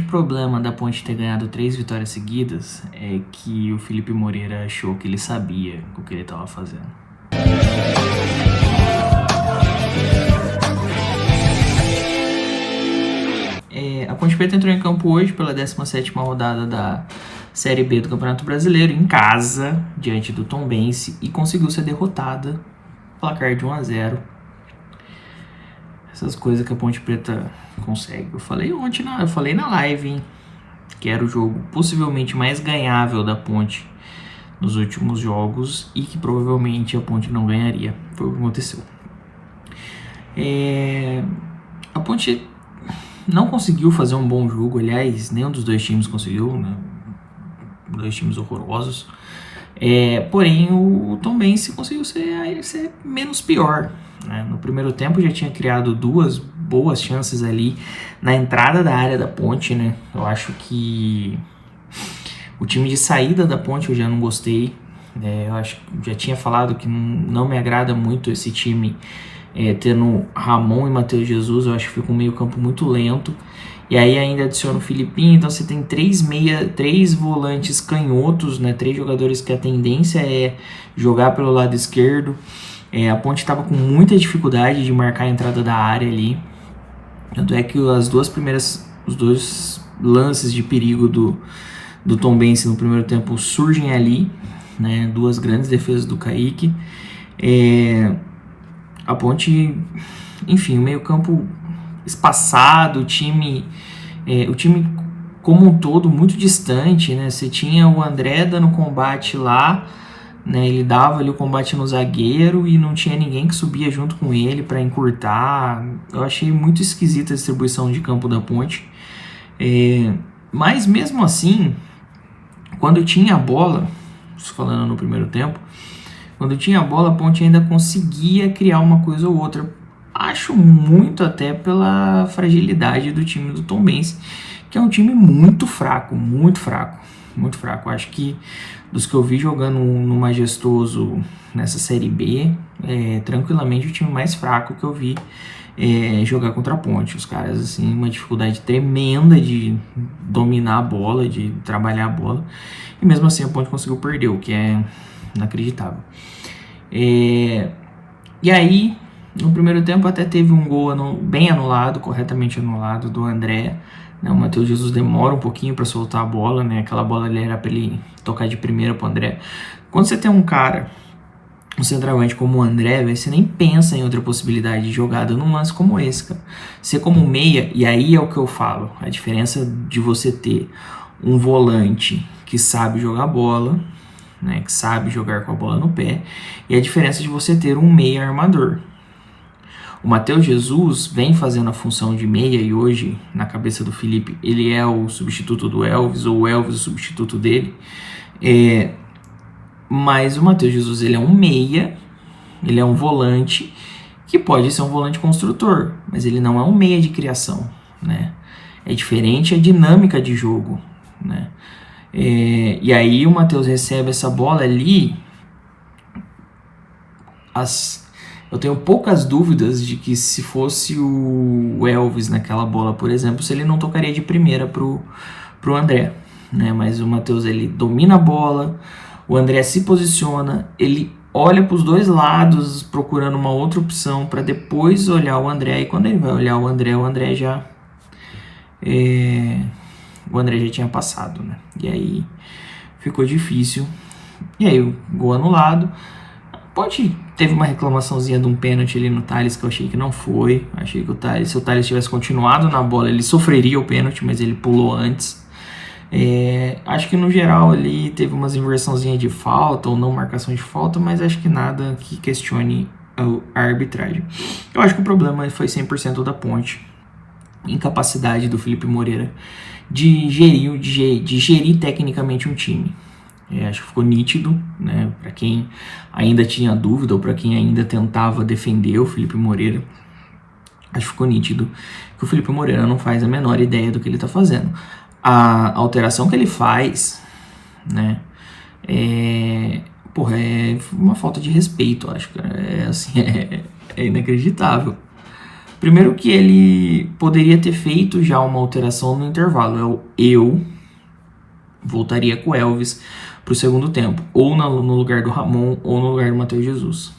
problema da Ponte ter ganhado 3 vitórias seguidas é que o Felipe Moreira achou que ele sabia o que ele estava fazendo. A Ponte Preta entrou em campo hoje pela 17ª rodada da Série B do Campeonato Brasileiro, em casa, diante do Tombense, e conseguiu ser derrotada, placar de 1-0. Essas coisas que a Ponte Preta consegue. Eu falei ontem, eu falei na live, hein, que era o jogo possivelmente mais ganhável da Ponte nos últimos jogos e que provavelmente a Ponte não ganharia. Foi o que aconteceu. A Ponte não conseguiu fazer um bom jogo, aliás, nenhum dos dois times conseguiu, né? Dois times horrorosos. Porém, o Tombense conseguiu ser menos pior, né? No primeiro tempo já tinha criado 2 boas chances ali na entrada da área da Ponte, né? Eu acho que o time de saída da Ponte eu já não gostei. Eu acho que já tinha falado que não me agrada muito esse time tendo Ramon e Matheus Jesus. Eu acho que fica um meio campo muito lento. E aí ainda adiciona o Filipinho, então você tem 3 volantes canhotos, né? 3 jogadores que a tendência é jogar pelo lado esquerdo. A Ponte estava com muita dificuldade de marcar a entrada da área ali. Tanto é que os 2 lances de perigo do Tombense no primeiro tempo surgem ali, né? 2 grandes defesas do Kaique. A Ponte, enfim, o meio campo espaçado, o time como um todo muito distante, né? Você tinha o André dando combate lá, né? Ele dava ali o combate no zagueiro e não tinha ninguém que subia junto com ele para encurtar. Eu achei muito esquisita a distribuição de campo da Ponte. Mas mesmo assim, quando tinha a bola, falando no primeiro tempo, quando tinha a bola, a Ponte ainda conseguia criar uma coisa ou outra. Acho muito até pela fragilidade do time do Tombense, que é um time muito fraco, muito fraco, muito fraco. Acho que dos que eu vi jogando no Majestoso nessa Série B, tranquilamente o time mais fraco que eu vi jogar contra a Ponte. Os caras, assim, uma dificuldade tremenda de dominar a bola, de trabalhar a bola, e mesmo assim a Ponte conseguiu perder, o que é inacreditável. E aí, no primeiro tempo até teve um gol bem anulado, corretamente anulado, do André, né? O Matheus Jesus demora um pouquinho para soltar a bola, né? Aquela bola ali era para ele tocar de primeira pro André. Quando você tem um centroavante como o André, você nem pensa em outra possibilidade de jogada num lance como esse, cara. Você como meia, e aí é o que eu falo, a diferença de você ter um volante que sabe jogar bola, né, que sabe jogar com a bola no pé, e a diferença de você ter um meia armador. O Matheus Jesus vem fazendo a função de meia e hoje, na cabeça do Felipe, ele é o substituto do Elvis, ou o Elvis o substituto dele. Mas o Matheus Jesus, ele é um meia, ele é um volante, que pode ser um volante construtor, mas ele não é um meia de criação, né? É diferente a dinâmica de jogo, né? E aí o Matheus recebe essa bola ali. Eu tenho poucas dúvidas de que se fosse o Elvis naquela bola, por exemplo, se ele não tocaria de primeira pro André, né? Mas o Matheus, ele domina a bola, o André se posiciona, ele olha para os 2 lados procurando uma outra opção para depois olhar o André, e quando ele vai olhar o André já tinha passado, né? E aí ficou difícil. E aí o gol anulado. Teve uma reclamaçãozinha de um pênalti ali no Thales que eu achei que não foi. Achei que se o Thales tivesse continuado na bola, ele sofreria o pênalti, mas ele pulou antes. Acho que no geral ali teve umas inversãozinhas de falta ou não marcação de falta, mas acho que nada que questione a arbitragem. Eu acho que o problema foi 100% da Ponte. Incapacidade do Felipe Moreira de gerir tecnicamente um time. Acho que ficou nítido, né? Para quem ainda tinha dúvida ou para quem ainda tentava defender o Felipe Moreira, acho que ficou nítido que o Felipe Moreira não faz a menor ideia do que ele está fazendo. A alteração que ele faz, né? É uma falta de respeito, acho que é inacreditável. Primeiro que ele poderia ter feito já uma alteração no intervalo. Eu voltaria com o Elvis para o segundo tempo, ou no lugar do Ramon, ou no lugar do Matheus Jesus.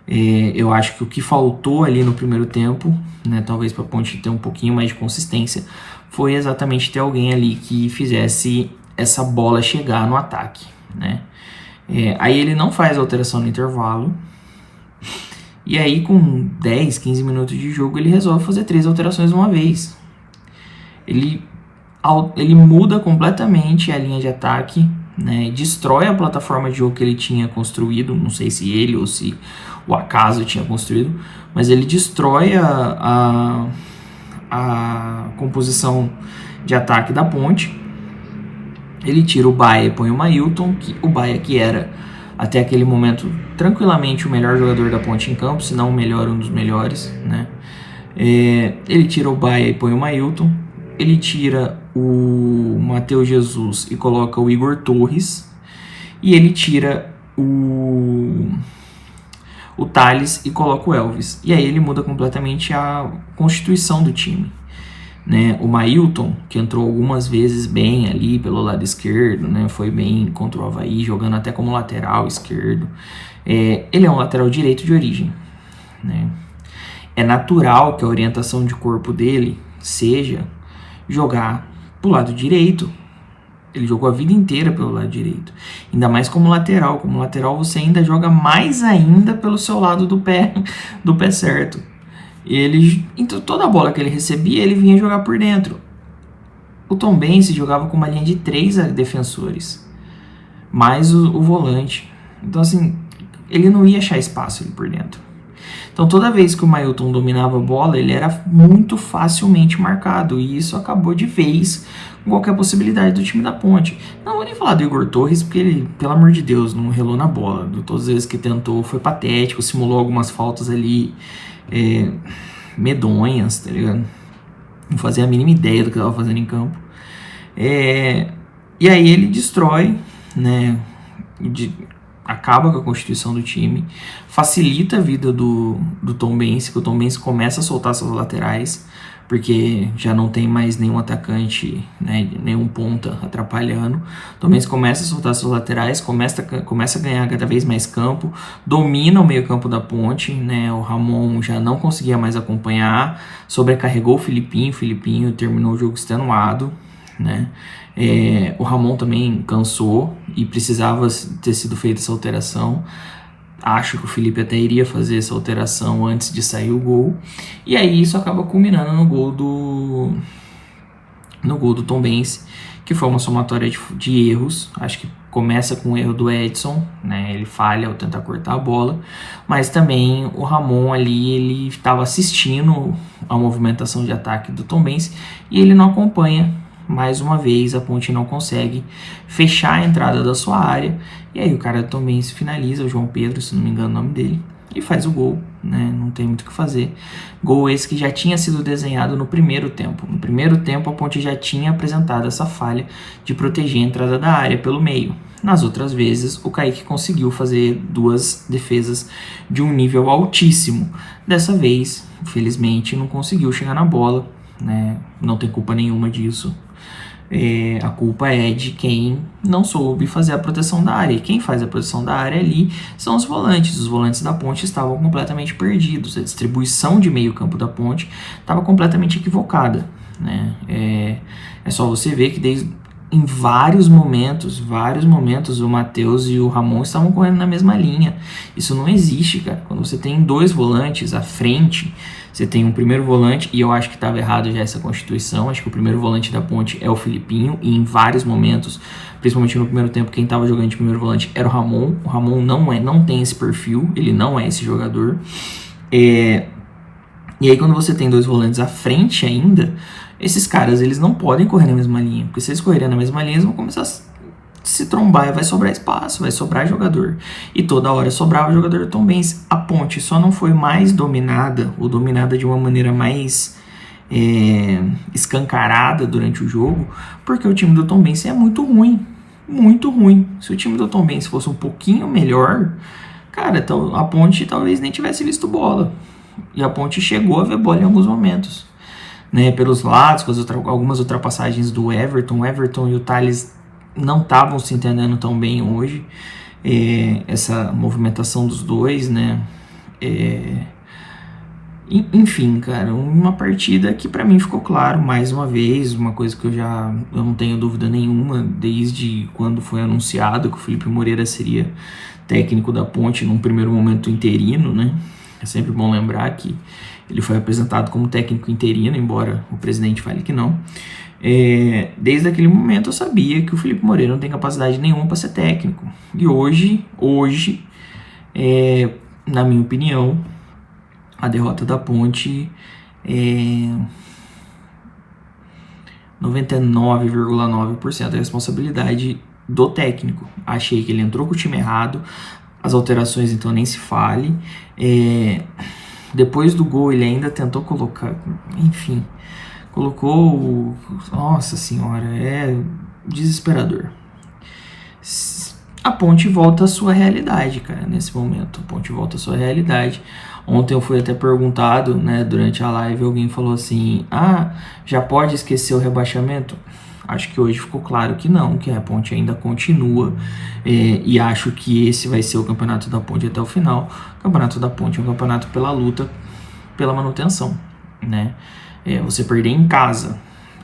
Eu acho que o que faltou ali no primeiro tempo, né, talvez para a Ponte ter um pouquinho mais de consistência, foi exatamente ter alguém ali que fizesse essa bola chegar no ataque, né? Aí ele não faz alteração no intervalo, e aí com 10, 15 minutos de jogo ele resolve fazer 3 alterações de uma vez. Ele muda completamente a linha de ataque, né? Destrói a plataforma de jogo que ele tinha construído, não sei se ele ou se o acaso tinha construído, mas ele destrói a composição de ataque da Ponte. Ele tira o Baia e põe o Mailton, o Baia que era até aquele momento tranquilamente o melhor jogador da Ponte em campo, se não o melhor, um dos melhores, né? Ele tira o Baia e põe o Mailton, ele tira o Matheus Jesus e coloca o Igor Torres, e ele tira o Thales e coloca o Elvis, e aí ele muda completamente a constituição do time, né? O Mailton, que entrou algumas vezes bem ali pelo lado esquerdo, né? Foi bem contra o Avaí, jogando até como lateral esquerdo. Ele é um lateral direito de origem, né? É natural que a orientação de corpo dele seja jogar pro lado direito. Ele jogou a vida inteira pelo lado direito, ainda mais como lateral. Como lateral você ainda joga mais ainda pelo seu lado do pé certo. Então toda a bola que ele recebia, ele vinha jogar por dentro. O Tombense jogava com uma linha de 3 defensores, mais o volante. Então assim, ele não ia achar espaço ali por dentro. Então toda vez que o Mailton dominava a bola, ele era muito facilmente marcado, e isso acabou de vez com qualquer possibilidade do time da Ponte. Não vou nem falar do Igor Torres, porque ele, pelo amor de Deus, não relou na bola. Todas as vezes que tentou foi patético, simulou algumas faltas ali medonhas, tá ligado? Não fazia a mínima ideia do que estava fazendo em campo. E aí ele destrói, né? Acaba com a constituição do time, facilita a vida do Tombense, que o Tombense começa a soltar suas laterais, porque já não tem mais nenhum atacante, né, nenhum ponta atrapalhando. O Tombense começa a soltar suas laterais, começa a ganhar cada vez mais campo, domina o meio campo da Ponte, né, o Ramon já não conseguia mais acompanhar, sobrecarregou o Filipinho terminou o jogo extenuado, né. O Ramon também cansou e precisava ter sido feita essa alteração. Acho que o Felipe até iria fazer essa alteração antes de sair o gol. E aí isso acaba culminando no gol do Tombense, que foi uma somatória de erros. Acho que começa com o erro do Edson, né? Ele falha ao tentar cortar a bola, mas também o Ramon ali, ele estava assistindo a movimentação de ataque do Tombense e ele não acompanha. Mais uma vez a Ponte não consegue fechar a entrada da sua área, e aí o cara também se finaliza, o João Pedro, se não me engano o nome dele, e faz o gol, né? Não tem muito o que fazer. Gol esse que já tinha sido desenhado no primeiro tempo. No primeiro tempo a Ponte já tinha apresentado essa falha de proteger a entrada da área pelo meio. Nas outras vezes o Kaique conseguiu fazer 2 defesas de um nível altíssimo. Dessa vez, infelizmente, não conseguiu chegar na bola, né? Não tem culpa nenhuma disso. A culpa é de quem não soube fazer a proteção da área. E quem faz a proteção da área ali são os volantes. Os volantes da Ponte estavam completamente perdidos. A distribuição de meio campo da Ponte estava completamente equivocada, né? É só você ver que em vários momentos o Matheus e o Ramon estavam correndo na mesma linha. Isso não existe, cara. Quando você tem 2 volantes à frente, você tem um primeiro volante, e eu acho que estava errado já essa constituição. Acho que o primeiro volante da Ponte é o Filipinho, e em vários momentos, principalmente no primeiro tempo, quem estava jogando de primeiro volante era o Ramon. O Ramon não tem esse perfil, ele não é esse jogador. E aí quando você tem 2 volantes à frente ainda, esses caras, eles não podem correr na mesma linha, porque se eles correrem na mesma linha, eles vão começar a se trombar e vai sobrar espaço, vai sobrar jogador. E toda hora sobrava jogador do Tombense. A Ponte só não foi mais dominada, ou dominada de uma maneira mais escancarada durante o jogo, porque o time do Tombense é muito ruim. Muito ruim. Se o time do Tombense fosse um pouquinho melhor, cara, a Ponte talvez nem tivesse visto bola. E a Ponte chegou a ver bola em alguns momentos, né? Pelos lados, com algumas ultrapassagens do Everton. O Everton e o Thales não estavam se entendendo tão bem hoje. Essa movimentação dos dois, né? Enfim, cara, uma partida que pra mim ficou claro, mais uma vez, uma coisa que eu não tenho dúvida nenhuma, desde quando foi anunciado que o Felipe Moreira seria técnico da Ponte, num primeiro momento interino, né? É sempre bom lembrar que ele foi apresentado como técnico interino, embora o presidente fale que não. Desde aquele momento eu sabia que o Felipe Moreira não tem capacidade nenhuma para ser técnico. E hoje, na minha opinião, a derrota da Ponte é 99,9% da responsabilidade do técnico. Achei que ele entrou com o time errado, as alterações então nem se fale. Depois do gol ele ainda tentou colocar, enfim, colocou, nossa senhora, é desesperador. A Ponte volta à sua realidade, cara, nesse momento. A Ponte volta à sua realidade. Ontem eu fui até perguntado, né, durante a live, alguém falou assim, já pode esquecer o rebaixamento? Acho que hoje ficou claro que não, que a Ponte ainda continua, e acho que esse vai ser o campeonato da Ponte até o final. O campeonato da Ponte é um campeonato pela luta, pela manutenção, né? Você perder em casa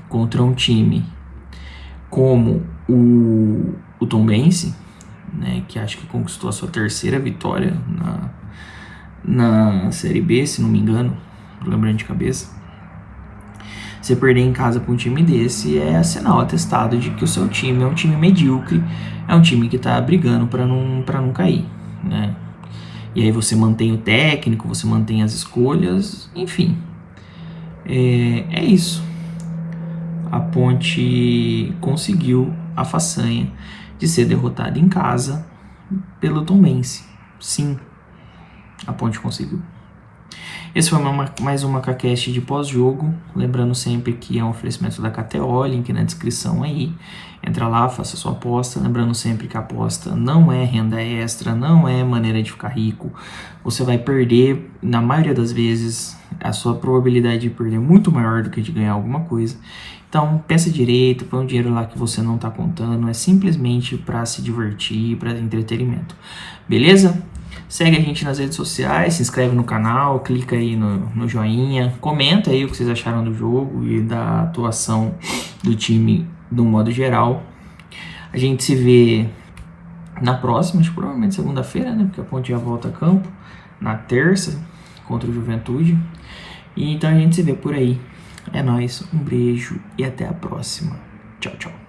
contra um time como o Tombense, né, que acho que conquistou a sua terceira vitória na Série B, se não me engano, lembrando de cabeça. Você perder em casa para um time desse é sinal atestado de que o seu time é um time medíocre, é um time que está brigando para não cair, né? E aí você mantém o técnico, você mantém as escolhas, enfim. É isso. A Ponte conseguiu a façanha de ser derrotada em casa pelo Tombense. Sim, a Ponte conseguiu. Esse foi mais uma KCast de pós-jogo. Lembrando sempre que é um oferecimento da KTO, link na descrição aí. Entra lá, faça sua aposta. Lembrando sempre que a aposta não é renda extra, não é maneira de ficar rico. Você vai perder, na maioria das vezes, a sua probabilidade de perder é muito maior do que de ganhar alguma coisa. Então, pensa direito, põe um dinheiro lá que você não está contando. É simplesmente para se divertir, para entretenimento. Beleza? Segue a gente nas redes sociais, se inscreve no canal, clica aí no joinha, comenta aí o que vocês acharam do jogo e da atuação do time no modo geral. A gente se vê na próxima, acho que provavelmente segunda-feira, né? Porque a Ponte já volta a campo, na terça, contra o Juventude. E então a gente se vê por aí. É nóis, um beijo e até a próxima. Tchau, tchau.